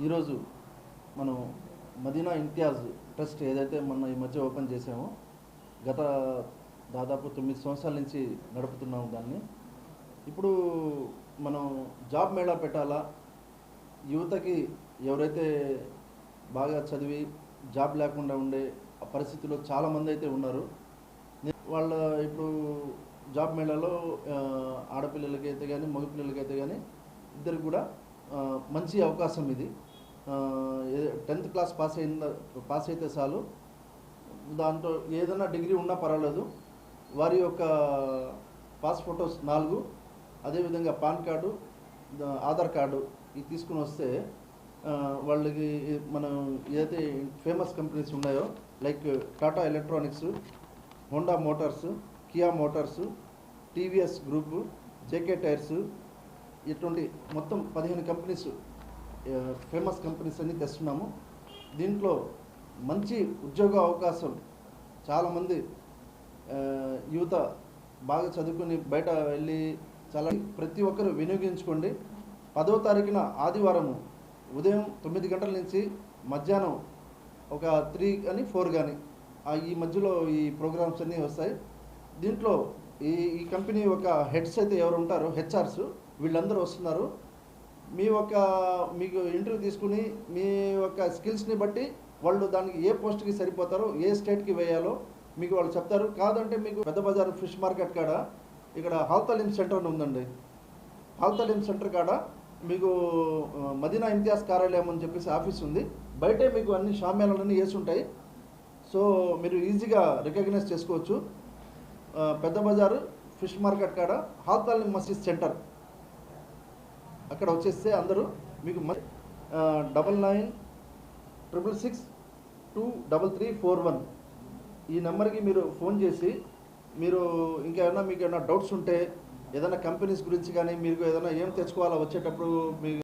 ఈరోజు మనం మదీనా ఇంతియాజ్ ట్రస్ట్ ఏదైతే మొన్న ఈ మధ్య ఓపెన్ చేసామో గత దాదాపు 9 సంవత్సరాల నుంచి నడుపుతున్నాము దాన్ని. ఇప్పుడు మనం జాబ్ మేళా పెట్టాలా, యువతకి ఎవరైతే బాగా చదివి జాబ్ లేకుండా ఉండే ఆ పరిస్థితిలో చాలామంది అయితే ఉన్నారు. వాళ్ళ ఇప్పుడు జాబ్ మేళాలో ఆడపిల్లలకైతే కానీ మగపిల్లలకైతే కానీ ఇద్దరికి కూడా మంచి అవకాశం ఇది. 10th క్లాస్ పాస్ అయితే చాలు, దాంట్లో ఏదైనా డిగ్రీ ఉన్నా పర్వాలేదు. వారి యొక్క పాస్ ఫొటోస్ 4, అదేవిధంగా పాన్ కార్డు, ఆధార్ కార్డు ఇది తీసుకుని వస్తే వాళ్ళకి మనం ఏదైతే ఫేమస్ కంపెనీస్ ఉన్నాయో like Tata electronics, Honda Motors, Kia Motors, TVS group, JK tyres, ఇటువంటి మొత్తం 15 కంపెనీస్, ఫేమస్ కంపెనీస్ అన్ని తెస్తున్నాము. దీంట్లో మంచి ఉద్యోగ అవకాశం, చాలామంది యువత బాగా చదువుకుని బయట వెళ్ళి చాలా ప్రతి ఒక్కరు వినియోగించుకోండి. 10వ తారీఖున ఆదివారము ఉదయం 9 గంటల నుంచి మధ్యాహ్నం ఒక 3 కానీ 4 కానీ ఈ మధ్యలో ఈ ప్రోగ్రామ్స్ అన్నీ వస్తాయి. దీంట్లో ఈ కంపెనీ ఒక హెడ్స్ అయితే ఎవరు ఉంటారో హెచ్ఆర్స్ వీళ్ళందరూ వస్తున్నారు. మీకు ఇంటర్వ్యూ తీసుకుని మీ యొక్క స్కిల్స్ని బట్టి వాళ్ళు దానికి ఏ పోస్ట్కి సరిపోతారో, ఏ స్టేట్కి వేయాలో మీకు వాళ్ళు చెప్తారు. కాదంటే మీకు పెద్ద బజార్ ఫిష్ మార్కెట్ కాడ ఇక్కడ హాల్తాలీం సెంటర్ ఉందండి. హాల్తాలీం సెంటర్ కాడ మీకు మదీనా ఇంతియాజ్ కార్యాలయం అని చెప్పేసి ఆఫీస్ ఉంది. బయటే మీకు అన్ని షామ్యాలన్నీ వేసి ఉంటాయి. సో మీరు ఈజీగా రికగ్నైజ్ చేసుకోవచ్చు. పెద్ద బజారు ఫిష్ మార్కెట్ కాడ హాల్తాలీం మసీద్ సెంటర్ అక్కడ వచ్చేస్తే అందరూ మీకు 9966623341 ఈ నెంబర్కి మీరు ఫోన్ చేసి మీరు మీకు ఏమైనా డౌట్స్ ఉంటే, ఏదైనా కంపెనీస్ గురించి కానీ మీరు ఏదైనా ఏం తెచ్చుకోవాలో వచ్చేటప్పుడు మీకు